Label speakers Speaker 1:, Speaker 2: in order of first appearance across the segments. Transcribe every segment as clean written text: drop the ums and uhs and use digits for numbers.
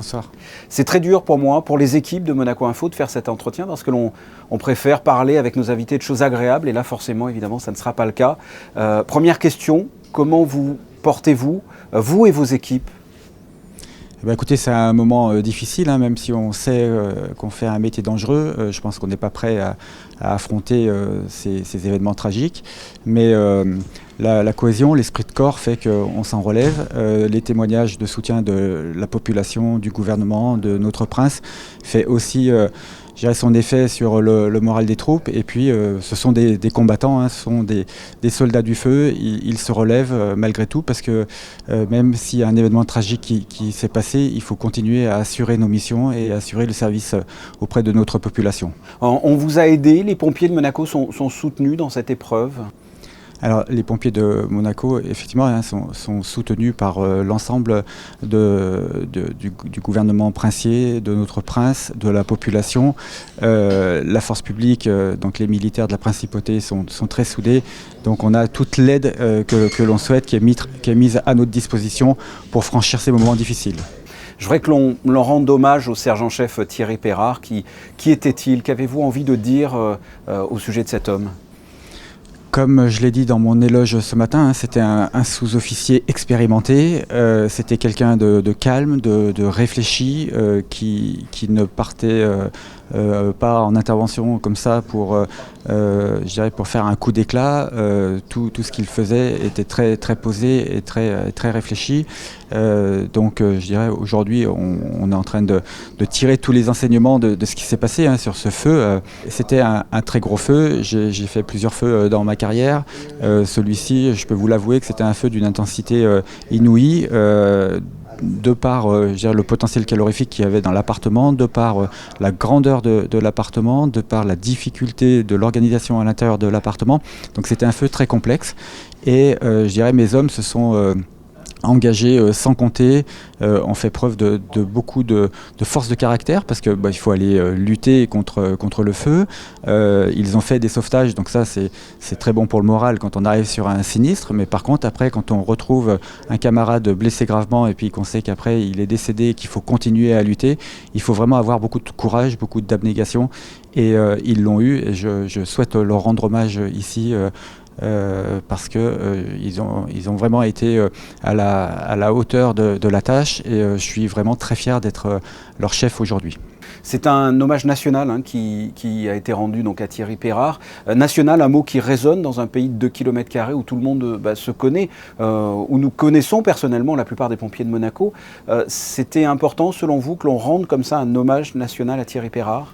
Speaker 1: Bonsoir.
Speaker 2: C'est très dur pour moi, pour les équipes de Monaco Info, de faire cet entretien parce que l'on préfère parler avec nos invités de choses agréables et là forcément, évidemment, ça ne sera pas le cas. Première question, comment vous portez-vous, vous et vos équipes ?
Speaker 1: Écoutez, c'est un moment difficile, hein, même si on sait qu'on fait un métier dangereux. Je pense qu'on n'est pas prêt à affronter ces événements tragiques. Mais la cohésion, l'esprit de corps fait qu'on s'en relève. Les témoignages de soutien de la population, du gouvernement, de notre prince fait aussi son effet sur le moral des troupes. Et puis, ce sont des combattants, hein, ce sont des soldats du feu. Ils se relèvent malgré tout parce que même s'il y a un événement tragique qui s'est passé, il faut continuer à assurer nos missions et assurer le service auprès de notre population.
Speaker 2: On vous a aidé, les pompiers de Monaco sont soutenus dans cette épreuve ?
Speaker 1: Alors, les pompiers de Monaco, effectivement, hein, sont soutenus par l'ensemble du gouvernement princier, de notre prince, de la population. La force publique, donc les militaires de la principauté sont très soudés. Donc, on a toute l'aide que l'on souhaite qui est mise à notre disposition pour franchir ces moments difficiles.
Speaker 2: Je voudrais que l'on rende hommage au sergent-chef Thierry Perard. Qui était-il ? Qu'avez-vous envie de dire au sujet de cet homme ?
Speaker 1: Comme je l'ai dit dans mon éloge ce matin, hein, c'était un sous-officier expérimenté, c'était quelqu'un de calme, de réfléchi, qui ne partait pas en intervention comme ça pour faire un coup d'éclat. Tout ce qu'il faisait était très, très posé et très réfléchi. Donc je dirais aujourd'hui on est en train de tirer tous les enseignements de ce qui s'est passé, hein, sur ce feu. C'était un très gros feu, j'ai fait plusieurs feux dans ma carrière. Celui-ci, je peux vous l'avouer que c'était un feu d'une intensité inouïe. De par le potentiel calorifique qu'il y avait dans l'appartement, de par la grandeur de l'appartement, de par la difficulté de l'organisation à l'intérieur de l'appartement. Donc c'était un feu très complexe et mes hommes se sont engagés sans compter, ont fait preuve de beaucoup de force de caractère parce que il faut aller lutter contre le feu. Ils ont fait des sauvetages, donc ça c'est très bon pour le moral quand on arrive sur un sinistre, mais par contre après quand on retrouve un camarade blessé gravement et puis qu'on sait qu'après il est décédé et qu'il faut continuer à lutter, il faut vraiment avoir beaucoup de courage, beaucoup d'abnégation et ils l'ont eu et je souhaite leur rendre hommage ici. Parce que ils ont vraiment été à la hauteur de la tâche et je suis vraiment très fier d'être leur chef aujourd'hui.
Speaker 2: C'est un hommage national, hein, qui a été rendu donc à Thierry Perard. National, un mot qui résonne dans un pays de 2 km² où tout le monde se connaît, où nous connaissons personnellement la plupart des pompiers de Monaco. C'était important selon vous que l'on rende comme ça un hommage national à Thierry Perard ?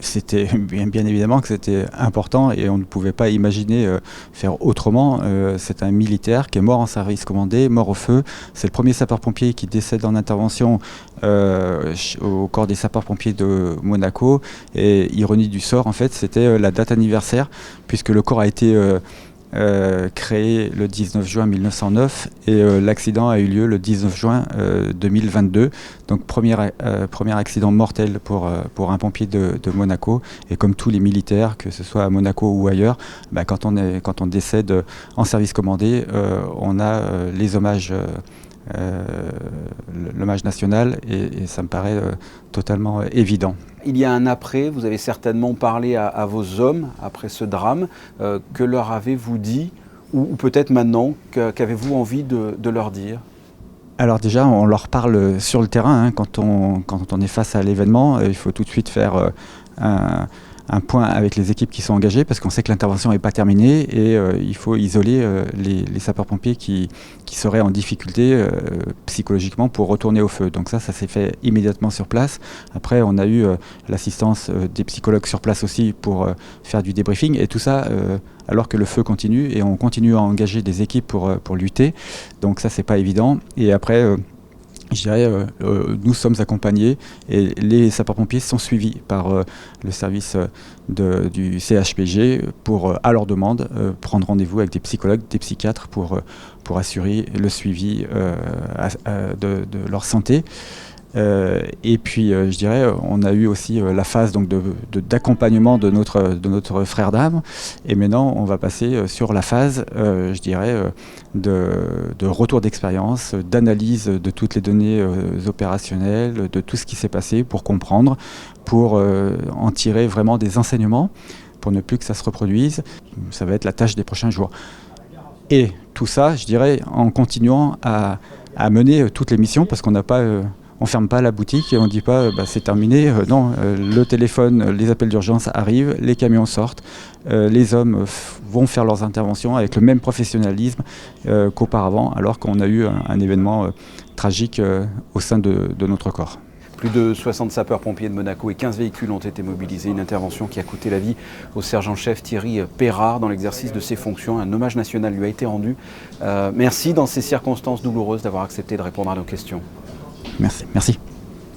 Speaker 1: C'était bien évidemment que c'était important et on ne pouvait pas imaginer faire autrement. C'est un militaire qui est mort en service commandé, mort au feu. C'est le premier sapeur-pompier qui décède en intervention au corps des sapeurs-pompiers de Monaco. Et ironie du sort, en fait, c'était la date anniversaire puisque le corps a été créé le 19 juin 1909 et l'accident a eu lieu le 19 juin 2022. Donc premier accident mortel pour un pompier de Monaco. Et comme tous les militaires, que ce soit à Monaco ou ailleurs, quand on décède en service commandé, on a les hommages, l'hommage national et ça me paraît totalement évident.
Speaker 2: Il y a un après, vous avez certainement parlé à vos hommes après ce drame. Que leur avez-vous dit ou peut-être maintenant, qu'avez-vous envie de leur dire ?
Speaker 1: Alors déjà, on leur parle sur le terrain, hein, quand on est face à l'événement. Il faut tout de suite faire un point avec les équipes qui sont engagées parce qu'on sait que l'intervention n'est pas terminée et il faut isoler les sapeurs-pompiers qui seraient en difficulté psychologiquement pour retourner au feu. Donc ça s'est fait immédiatement sur place. Après, on a eu l'assistance des psychologues sur place aussi pour faire du débriefing et tout ça alors que le feu continue et on continue à engager des équipes pour lutter. Donc ça, c'est pas évident. Et après, nous sommes accompagnés et les sapeurs-pompiers sont suivis par le service du CHPG pour, à leur demande, prendre rendez-vous avec des psychologues, des psychiatres pour assurer le suivi de leur santé. Et puis, je dirais, on a eu aussi la phase donc, d'accompagnement de notre frère d'âme. Et maintenant, on va passer sur la phase, je dirais, de retour d'expérience, d'analyse de toutes les données opérationnelles, de tout ce qui s'est passé pour comprendre, pour en tirer vraiment des enseignements, pour ne plus que ça se reproduise. Ça va être la tâche des prochains jours. Et tout ça, je dirais, en continuant à mener toutes les missions, parce qu'on n'a pas... on ferme pas la boutique et on ne dit pas c'est terminé. Non, le téléphone, les appels d'urgence arrivent, les camions sortent, les hommes vont faire leurs interventions avec le même professionnalisme qu'auparavant, alors qu'on a eu un événement tragique au sein de notre corps.
Speaker 2: Plus de 60 sapeurs-pompiers de Monaco et 15 véhicules ont été mobilisés. Une intervention qui a coûté la vie au sergent-chef Thierry Pérard dans l'exercice de ses fonctions. Un hommage national lui a été rendu. Merci dans ces circonstances douloureuses d'avoir accepté de répondre à nos questions.
Speaker 1: Merci.